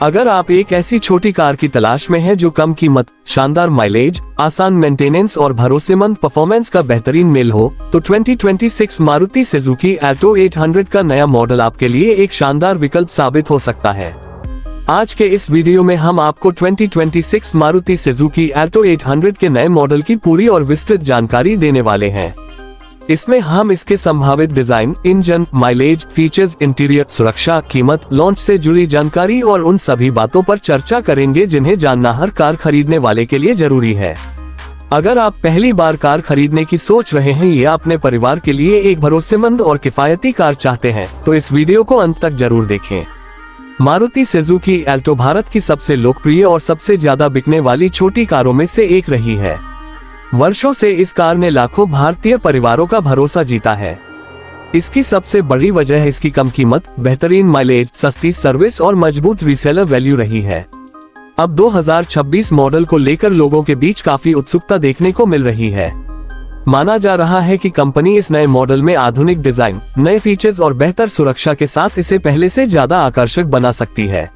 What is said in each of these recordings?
अगर आप एक ऐसी छोटी कार की तलाश में हैं जो कम कीमत, शानदार माइलेज, आसान मेंटेनेंस और भरोसेमंद परफॉर्मेंस का बेहतरीन मेल हो, तो 2026 मारुति सुजुकी एल्टो 800 का नया मॉडल आपके लिए एक शानदार विकल्प साबित हो सकता है। आज के इस वीडियो में हम आपको 2026 मारुति सुजुकी एल्टो 800 के नए मॉडल की पूरी और विस्तृत जानकारी देने वाले हैं। इसमें हम इसके संभावित design, engine, mileage, features, interior, सुरक्षा, कीमत, लॉन्च से जुड़ी जानकारी और उन सभी बातों पर चर्चा करेंगे जिन्हें जानना हर कार खरीदने वाले के लिए जरूरी है। अगर आप पहली बार कार खरीदने की सोच रहे हैं या अपने परिवार के लिए एक भरोसेमंद और किफायती कार चाहते हैं, तो इस वीडियो को अंत तक जरूर देखें। मारुति सुजुकी एल्टो भारत की सबसे लोकप्रिय और सबसे ज्यादा बिकने वाली छोटी कारों में से एक रही है। वर्षों से इस कार ने लाखों भारतीय परिवारों का भरोसा जीता है। इसकी सबसे बड़ी वजह इसकी कम कीमत, बेहतरीन माइलेज, सस्ती सर्विस और मजबूत रीसेलर वैल्यू रही है। अब 2026 मॉडल को लेकर लोगों के बीच काफी उत्सुकता देखने को मिल रही है। माना जा रहा है कि कंपनी इस नए मॉडल में आधुनिक डिजाइन, नए फीचर्स और बेहतर सुरक्षा के साथ इसे पहले से ज्यादा आकर्षक बना सकती है।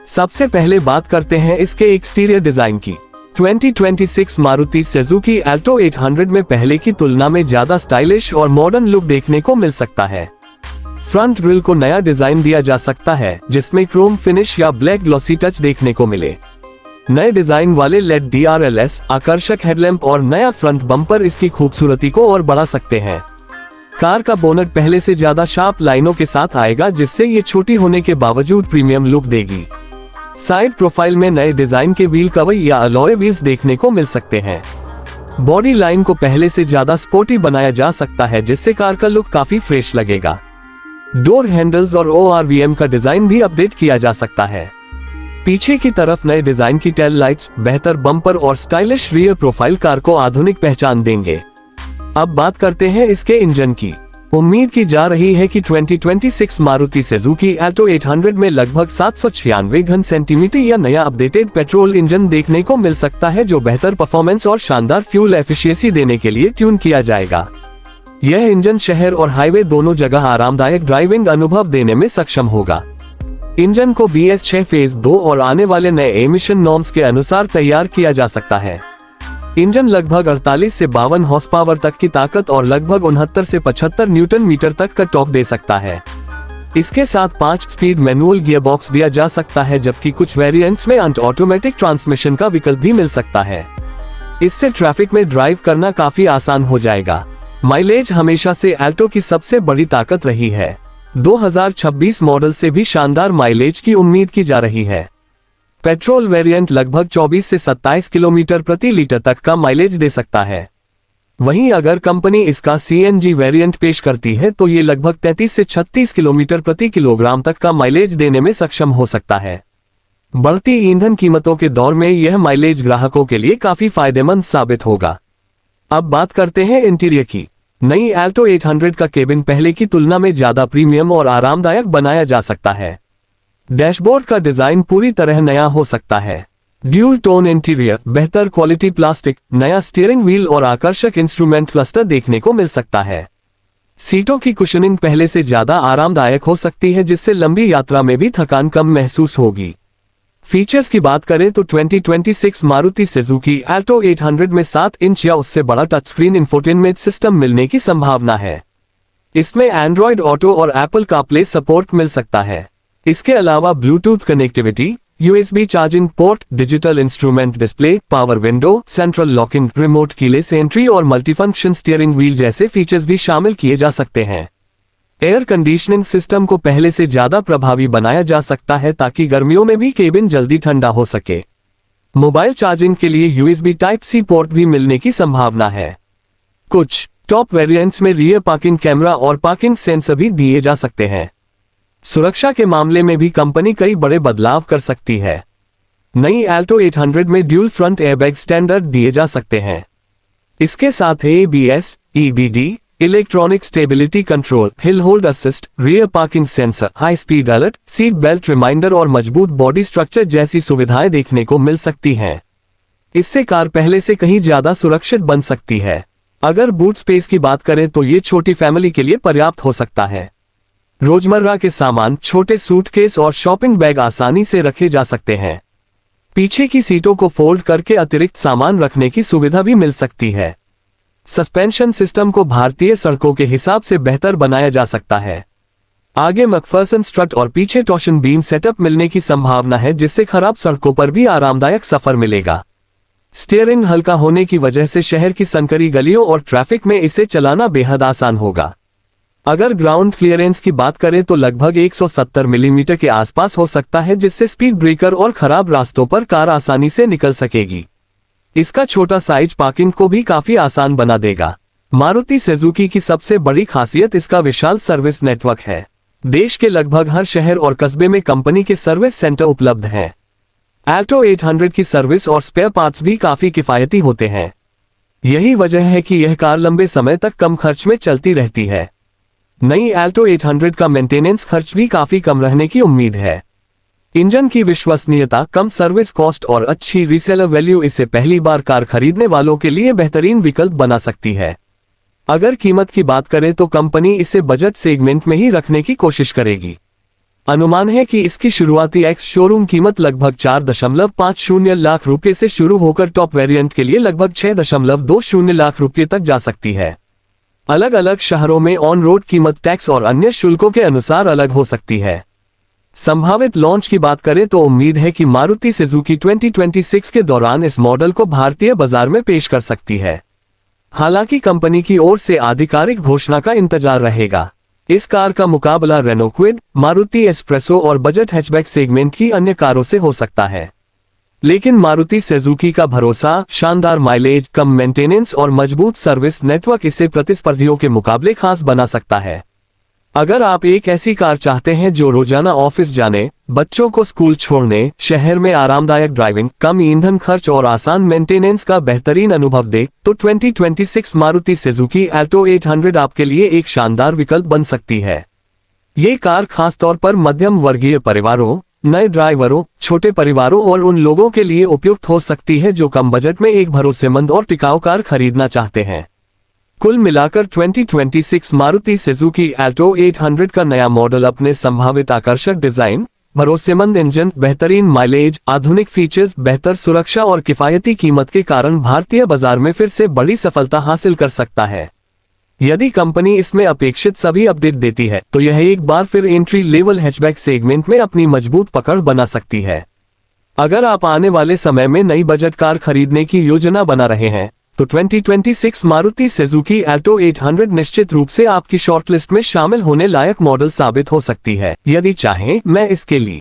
सबसे पहले बात करते हैं इसके एक्सटीरियर डिजाइन की। 2026 मारुति सुजुकी एल्टो 800 में पहले की तुलना में ज्यादा स्टाइलिश और मॉडर्न लुक देखने को मिल सकता है। फ्रंट ग्रिल को नया डिजाइन दिया जा सकता है, जिसमें क्रोम फिनिश या ब्लैक ग्लॉसी टच देखने को मिले। नए डिजाइन वाले लेड DRLS, आकर्षक हेडलैम्प और नया फ्रंट बम्पर इसकी खूबसूरती को और बढ़ा सकते हैं। कार का बोनट पहले से ज्यादा शार्प लाइनों के साथ आएगा, जिससे ये छोटी होने के बावजूद प्रीमियम लुक देगी। साइड प्रोफाइल में नए डिजाइन के व्हील कवर या अलॉय व्हील्स देखने को मिल सकते हैं। बॉडी लाइन को पहले से ज्यादा स्पोर्टी बनाया जा सकता है, जिससे कार का लुक काफी फ्रेश लगेगा। डोर हैंडल्स और ORVM का डिजाइन भी अपडेट किया जा सकता है। पीछे की तरफ नए डिजाइन की टेल लाइट्स, बेहतर बम्पर और स्टाइलिश रियर प्रोफाइल कार को आधुनिक पहचान देंगे। अब बात करते हैं इसके इंजन की। उम्मीद की जा रही है कि 2026 मारुति सुजुकी एल्टो 800 में लगभग 796 घन सेंटीमीटर या नया अपडेटेड पेट्रोल इंजन देखने को मिल सकता है, जो बेहतर परफॉर्मेंस और शानदार फ्यूल एफिशिएंसी देने के लिए ट्यून किया जाएगा। यह इंजन शहर और हाईवे दोनों जगह आरामदायक ड्राइविंग अनुभव देने में सक्षम होगा। इंजन को BS6 फेज 2 और आने वाले नए एमिशन नॉर्म्स के अनुसार तैयार किया जा सकता है। इंजन लगभग 48 से 52 हॉर्स पावर तक की ताकत और लगभग 69 से 75 न्यूटन मीटर तक का टॉर्क दे सकता है। इसके साथ 5 स्पीड मैनुअल गियरबॉक्स दिया जा सकता है, जबकि कुछ वेरिएंट्स में ऑटोमेटिक ट्रांसमिशन का विकल्प भी मिल सकता है। इससे ट्रैफिक में ड्राइव करना काफी आसान हो जाएगा। माइलेज हमेशा से एल्टो की सबसे बड़ी ताकत रही है। 2026 मॉडल से भी शानदार माइलेज की उम्मीद की जा रही है। पेट्रोल वेरिएंट लगभग 24 से 27 किलोमीटर प्रति लीटर तक का माइलेज दे सकता है। वहीं अगर कंपनी इसका CNG वेरिएंट पेश करती है, तो ये लगभग 33 से 36 किलोमीटर प्रति किलोग्राम तक का माइलेज देने में सक्षम हो सकता है। बढ़ती ईंधन कीमतों के दौर में यह माइलेज ग्राहकों के लिए काफी फायदेमंद साबित होगा। अब बात करते हैं इंटीरियर की। नई एल्टो 800 का केबिन पहले की तुलना में ज्यादा प्रीमियम और आरामदायक बनाया जा सकता है। डैशबोर्ड का डिजाइन पूरी तरह नया हो सकता है। ड्यूल टोन इंटीरियर, बेहतर क्वालिटी प्लास्टिक, नया स्टीयरिंग व्हील और आकर्षक इंस्ट्रूमेंट क्लस्टर देखने को मिल सकता है। सीटों की कुशनिंग पहले से ज्यादा आरामदायक हो सकती है, जिससे लंबी यात्रा में भी थकान कम महसूस होगी। फीचर्स की बात करें तो 2026 मारुति सुजुकी एल्टो 800 में 7 इंच या उससे बड़ा टच स्क्रीन इंफोटेनमेंट सिस्टम मिलने की संभावना है। इसमें एंड्रॉयड ऑटो और एप्पल कारप्ले सपोर्ट मिल सकता है। इसके अलावा Bluetooth connectivity, USB charging port, digital instrument display, power window, central locking, remote keyless entry और मल्टीफंक्शन स्टीयरिंग व्हील जैसे फीचर्स भी शामिल किए जा सकते हैं। एयर कंडीशनिंग सिस्टम को पहले से ज्यादा प्रभावी बनाया जा सकता है, ताकि गर्मियों में भी केबिन जल्दी ठंडा हो सके। मोबाइल चार्जिंग के लिए USB Type-C पोर्ट भी मिलने की संभावना है। कुछ टॉप वेरिएंट्स में रियर पार्किंग कैमरा और पार्किंग सेंसर भी दिए जा सकते हैं। सुरक्षा के मामले में भी कंपनी कई बड़े बदलाव कर सकती है। नई एल्टो 800 में ड्यूल फ्रंट एयरबैग स्टैंडर्ड दिए जा सकते हैं। इसके साथ ABS, EBD, electronic stability control, hill hold assist, rear parking sensor, high speed alert, seat belt reminder और मजबूत बॉडी स्ट्रक्चर जैसी सुविधाएं देखने को मिल सकती हैं। इससे कार पहले से कहीं ज्यादा सुरक्षित बन सकती है। अगर बूट स्पेस की बात करें तो ये छोटी फैमिली के लिए पर्याप्त हो सकता है। रोजमर्रा के सामान, छोटे सूटकेस और शॉपिंग बैग आसानी से रखे जा सकते हैं। पीछे की सीटों को फोल्ड करके अतिरिक्त सामान रखने की सुविधा भी मिल सकती है। सस्पेंशन सिस्टम को भारतीय सड़कों के हिसाब से बेहतर बनाया जा सकता है। आगे मैकफर्सन स्ट्रट और पीछे टॉर्शन बीम सेटअप मिलने की संभावना है, जिससे खराब सड़कों पर भी आरामदायक सफर मिलेगा। स्टीयरिंग हल्का होने की वजह से शहर की संकरी गलियों और ट्रैफिक में इसे चलाना बेहद आसान होगा। अगर ग्राउंड क्लियरेंस की बात करें तो लगभग 170 मिलीमीटर के आसपास हो सकता है, जिससे स्पीड ब्रेकर और खराब रास्तों पर कार आसानी से निकल सकेगी। इसका छोटा साइज पार्किंग को भी काफी आसान बना देगा। मारुति सुजुकी की सबसे बड़ी खासियत इसका विशाल सर्विस नेटवर्क है। देश के लगभग हर शहर और कस्बे में कंपनी के सर्विस सेंटर उपलब्ध हैं। अल्टो 800 की सर्विस और स्पेयर पार्ट्स भी काफी किफायती होते हैं। यही वजह है कि यह कार लंबे समय तक कम खर्च में चलती रहती है। नई अल्टो 800 का मेंटेनेंस खर्च भी काफी कम रहने की उम्मीद है। इंजन की विश्वसनीयता, कम सर्विस कॉस्ट और अच्छी रीसेलर वैल्यू इसे पहली बार कार खरीदने वालों के लिए बेहतरीन विकल्प बना सकती है। अगर कीमत की बात करें तो कंपनी इसे बजट सेगमेंट में ही रखने की कोशिश करेगी। अनुमान है कि इसकी शुरुआती एक्स शोरूम कीमत लगभग 4.50 लाख रुपये से शुरू होकर टॉप वेरिएंट के लिए लगभग 6.20 लाख रुपये तक जा सकती है। अलग अलग शहरों में ऑन रोड कीमत टैक्स और अन्य शुल्कों के अनुसार अलग हो सकती है। संभावित लॉन्च की बात करें तो उम्मीद है कि मारुति सुजुकी 2026 के दौरान इस मॉडल को भारतीय बाजार में पेश कर सकती है। हालांकि कंपनी की ओर से आधिकारिक घोषणा का इंतजार रहेगा। इस कार का मुकाबला रेनो क्विड, मारुति एस्प्रेसो और बजट हैचबैक सेगमेंट की अन्य कारों से हो सकता है। लेकिन मारुति सुजुकी का भरोसा, शानदार माइलेज, कम मेंटेनेंस और मजबूत सर्विस नेटवर्क इसे प्रतिस्पर्धियों के मुकाबले खास बना सकता है। अगर आप एक ऐसी कार चाहते हैं जो रोजाना ऑफिस जाने, बच्चों को स्कूल छोड़ने, शहर में आरामदायक ड्राइविंग, कम ईंधन खर्च और आसान मेंटेनेंस का बेहतरीन अनुभव दे, तो 2026 मारुति सुजुकी अल्टो 800 आपके लिए एक शानदार विकल्प बन सकती है। ये कार खासतौर पर मध्यम वर्गीय परिवारों, नए ड्राइवरों, छोटे परिवारों और उन लोगों के लिए उपयुक्त हो सकती है जो कम बजट में एक भरोसेमंद और टिकाऊ कार खरीदना चाहते हैं। कुल मिलाकर 2026 मारुति सुजुकी अल्टो 800 का नया मॉडल अपने संभावित आकर्षक डिजाइन, भरोसेमंद इंजन, बेहतरीन माइलेज, आधुनिक फीचर्स, बेहतर सुरक्षा और किफायती कीमत के कारण भारतीय बाजार में फिर से बड़ी सफलता हासिल कर सकता है। यदि कंपनी इसमें अपेक्षित सभी अपडेट देती है तो यह एक बार फिर एंट्री लेवल हैचबैक सेगमेंट में अपनी मजबूत पकड़ बना सकती है। अगर आप आने वाले समय में नई बजट कार खरीदने की योजना बना रहे हैं तो 2026 मारुति सुजुकी अल्टो 800 निश्चित रूप से आपकी शॉर्टलिस्ट में शामिल होने लायक मॉडल साबित हो सकती है। यदि चाहें, मैं इसके लिए